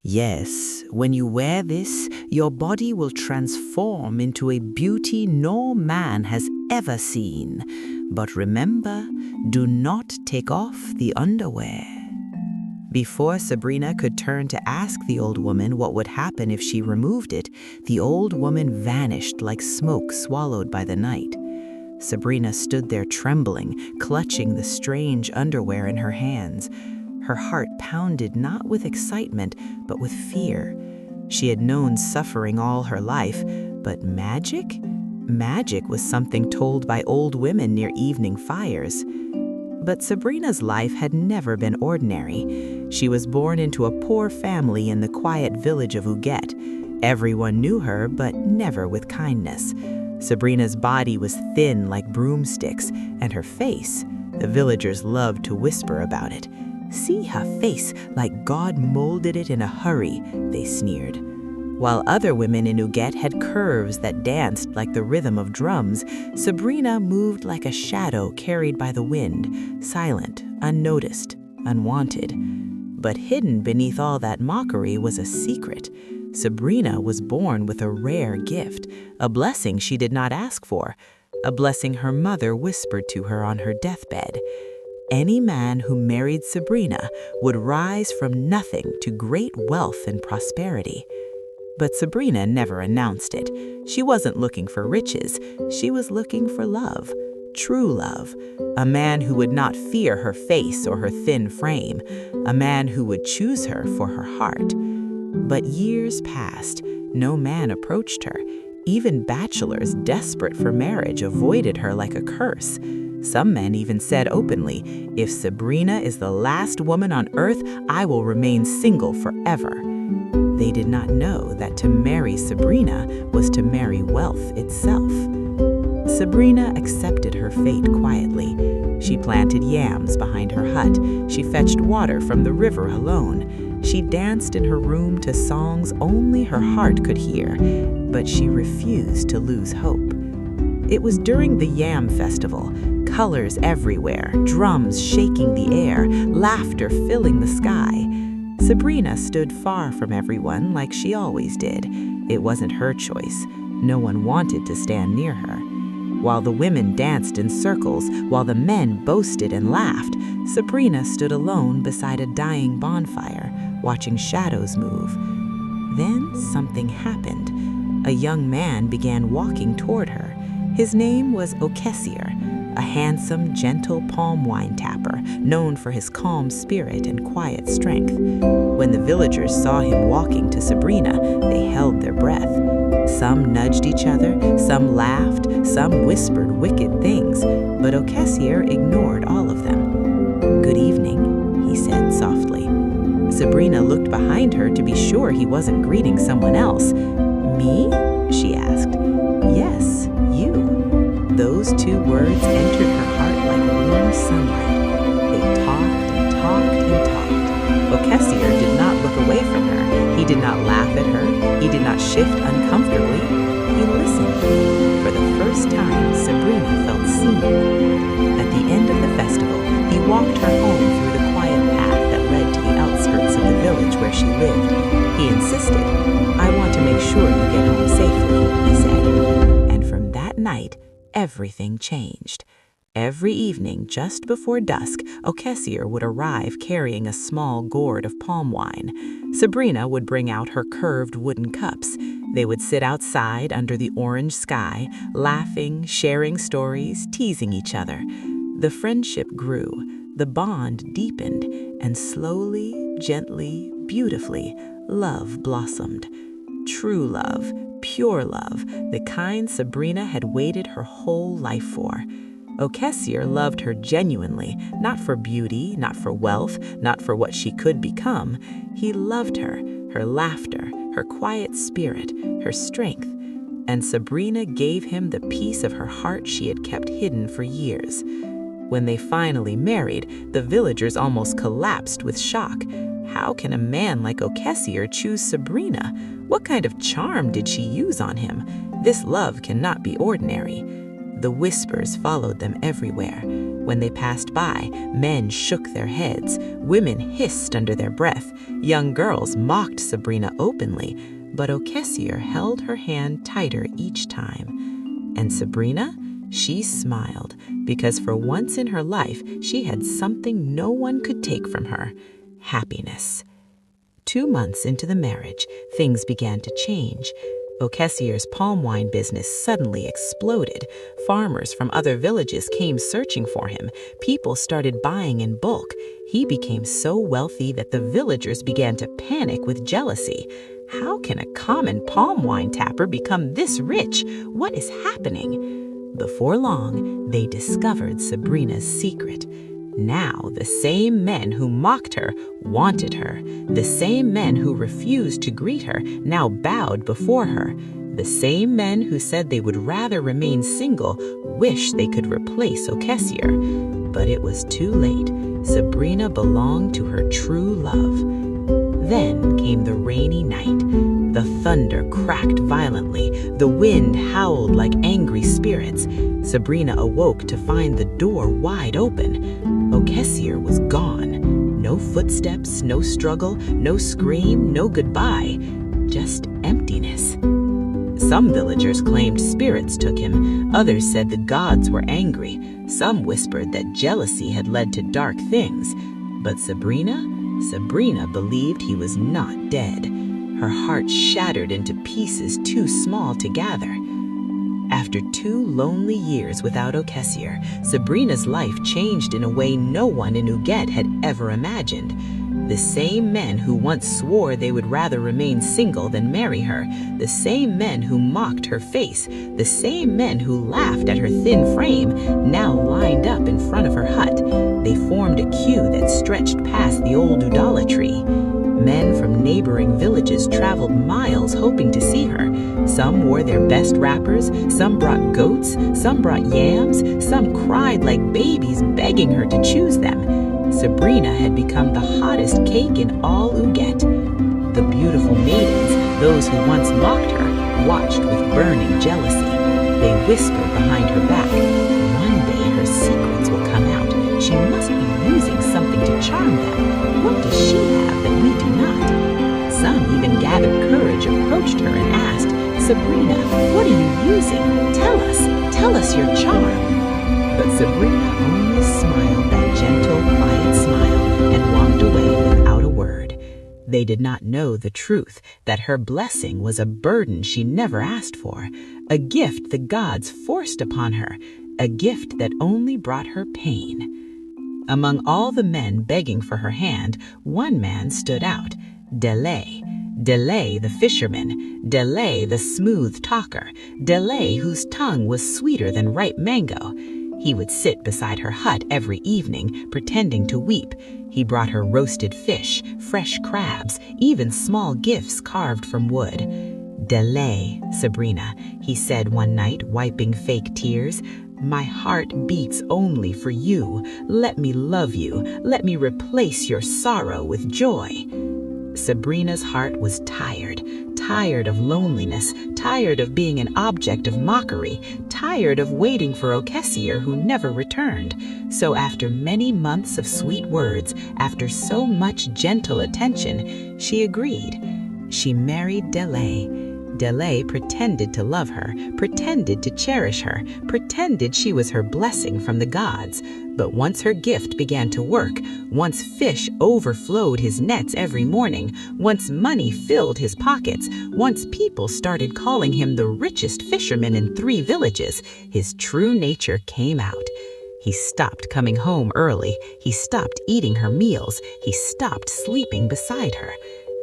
Yes, when you wear this, your body will transform into a beauty no man has ever seen. But remember, do not take off the underwear. Before Sabrina could turn to ask the old woman what would happen if she removed it, the old woman vanished like smoke swallowed by the night. Sabrina stood there trembling, clutching the strange underwear in her hands. Her heart pounded not with excitement, but with fear. She had known suffering all her life, but magic? Magic was something told by old women near evening fires. But Sabrina's life had never been ordinary. She was born into a poor family in the quiet village of Uget. Everyone knew her, but never with kindness. Sabrina's body was thin like broomsticks, and her face, the villagers loved to whisper about it. "See her face, like God molded it in a hurry," they sneered. While other women in Uget had curves that danced like the rhythm of drums, Sabrina moved like a shadow carried by the wind, silent, unnoticed, unwanted. But hidden beneath all that mockery was a secret. Sabrina was born with a rare gift, a blessing she did not ask for, a blessing her mother whispered to her on her deathbed. Any man who married Sabrina would rise from nothing to great wealth and prosperity. But Sabrina never announced it. She wasn't looking for riches. She was looking for love, true love, a man who would not fear her face or her thin frame, a man who would choose her for her heart. But years passed. No man approached her. Even bachelors desperate for marriage avoided her like a curse. Some men even said openly, "If Sabrina is the last woman on earth, I will remain single forever." They did not know that to marry Sabrina was to marry wealth itself. Sabrina accepted her fate quietly. She planted yams behind her hut. She fetched water from the river alone. She danced in her room to songs only her heart could hear, but she refused to lose hope. It was during the Yam Festival, colors everywhere, drums shaking the air, laughter filling the sky. Sabrina stood far from everyone like she always did. It wasn't her choice. No one wanted to stand near her. While the women danced in circles, while the men boasted and laughed, Sabrina stood alone beside a dying bonfire, watching shadows move. Then something happened. A young man began walking toward her. His name was Okesier, a handsome, gentle palm wine tapper, known for his calm spirit and quiet strength. When the villagers saw him walking to Sabrina, they held their breath. Some nudged each other, some laughed, some whispered wicked things, but Okesier ignored all of them. "Good evening," he said softly. Sabrina looked behind her to be sure he wasn't greeting someone else. "Me?" she asked. "Yes, you." Those two words entered her heart like warm sunlight. They talked and talked and talked. Okesier did not look away from her. He did not laugh at her. He did not shift uncomfortably. He listened. For the first time, Sabrina felt seen. At the end of the festival, he walked her home through the quiet path that led to the outskirts of the village where she lived. He insisted, "I want to make sure you get home safely," he said. And from that night, everything changed. Every evening, just before dusk, Okesier would arrive carrying a small gourd of palm wine. Sabrina would bring out her curved wooden cups. They would sit outside under the orange sky, laughing, sharing stories, teasing each other. The friendship grew, the bond deepened, and slowly, gently, beautifully, love blossomed. True love, pure love, the kind Sabrina had waited her whole life for. Okesier loved her genuinely, not for beauty, not for wealth, not for what she could become. He loved her, her laughter, her quiet spirit, her strength. And Sabrina gave him the piece of her heart she had kept hidden for years. When they finally married, the villagers almost collapsed with shock. How can a man like Okesier choose Sabrina? What kind of charm did she use on him? This love cannot be ordinary. The whispers followed them everywhere. When they passed by, men shook their heads, women hissed under their breath, young girls mocked Sabrina openly, but Okesier held her hand tighter each time. And Sabrina? She smiled, because for once in her life, she had something no one could take from her: happiness. 2 months into the marriage, things began to change. Okesier's palm wine business suddenly exploded. Farmers from other villages came searching for him. People started buying in bulk. He became so wealthy that the villagers began to panic with jealousy. How can a common palm wine tapper become this rich? What is happening? Before long, they discovered Sabrina's secret. Now, the same men who mocked her wanted her. The same men who refused to greet her now bowed before her. The same men who said they would rather remain single wished they could replace Okesier. But it was too late. Sabrina belonged to her true love. Then came the rainy night. The thunder cracked violently. The wind howled like angry spirits. Sabrina awoke to find the door wide open. Okesier was gone. No footsteps, no struggle, no scream, no goodbye. Just emptiness. Some villagers claimed spirits took him. Others said the gods were angry. Some whispered that jealousy had led to dark things. But Sabrina believed he was not dead. Her heart shattered into pieces too small to gather. After 2 lonely years without Okesier, Sabrina's life changed in a way no one in Uget had ever imagined. The same men who once swore they would rather remain single than marry her, the same men who mocked her face, the same men who laughed at her thin frame, now lined up in front of her hut. They formed a queue that stretched past the old udala tree. Men from neighboring villages traveled miles hoping to see her. Some wore their best wrappers, some brought goats, some brought yams, some cried like babies begging her to choose them. Sabrina had become the hottest cake in all Uget. The beautiful maidens, those who once mocked her, watched with burning jealousy. They whispered behind her back, "One day her secrets will come out. She must be using something to charm them. What does she have that we do not?" Some even gathered courage, approached her and asked, "Sabrina, what are you using? Tell us your charm." But Sabrina only smiled that gentle, quiet smile and walked away without a word. They did not know the truth, that her blessing was a burden she never asked for, a gift the gods forced upon her, a gift that only brought her pain. Among all the men begging for her hand, one man stood out, Delay. Delay the fisherman, Delay the smooth talker, Delay whose tongue was sweeter than ripe mango. He would sit beside her hut every evening, pretending to weep. He brought her roasted fish, fresh crabs, even small gifts carved from wood. "Delay, Sabrina," he said one night, wiping fake tears. "My heart beats only for you. Let me love you. Let me replace your sorrow with joy." Sabrina's heart was tired of loneliness, tired of being an object of mockery, tired of waiting for Okesier who never returned. So after many months of sweet words, after so much gentle attention, she agreed. She married Delay. Delay pretended to love her, pretended to cherish her, pretended she was her blessing from the gods. But once her gift began to work, once fish overflowed his nets every morning, once money filled his pockets, once people started calling him the richest fisherman in 3 villages, his true nature came out. He stopped coming home early, he stopped eating her meals, he stopped sleeping beside her.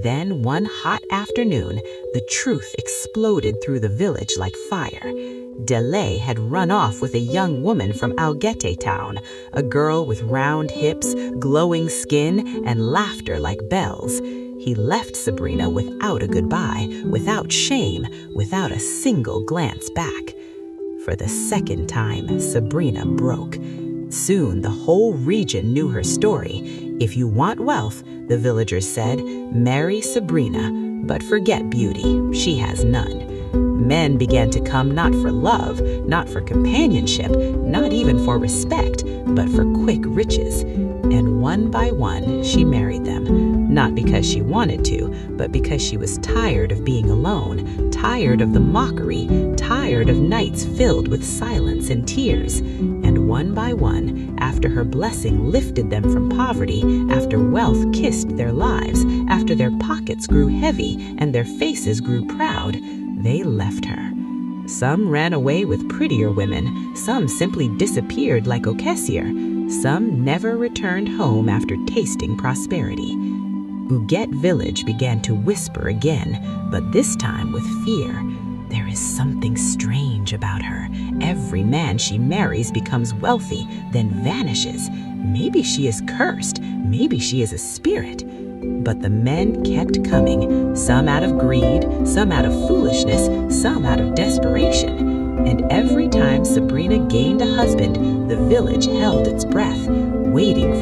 Then one hot afternoon, the truth exploded through the village like fire. Delay had run off with a young woman from Uget town, a girl with round hips, glowing skin, and laughter like bells. He left Sabrina without a goodbye, without shame, without a single glance back. For the second time, Sabrina broke. Soon the whole region knew her story. If you want wealth, the villagers said, marry Sabrina, but forget beauty, she has none. men began to come not for love, not for companionship, not even for respect, but for quick riches. And one by one, she married them, not because she wanted to, but because she was tired of being alone, tired of the mockery, tired of nights filled with silence and tears. And one by one, after her blessing lifted them from poverty, after wealth kissed their lives, after their pockets grew heavy and their faces grew proud, they left her. Some ran away with prettier women, some simply disappeared like Okesier, some never returned home after tasting prosperity. Uget village began to whisper again, but this time with fear. There is something strange about her. Every man she marries becomes wealthy, then vanishes. Maybe she is cursed. Maybe she is a spirit. But the men kept coming, some out of greed, some out of foolishness, some out of desperation. And every time Sabrina gained a husband, the village held its breath, waiting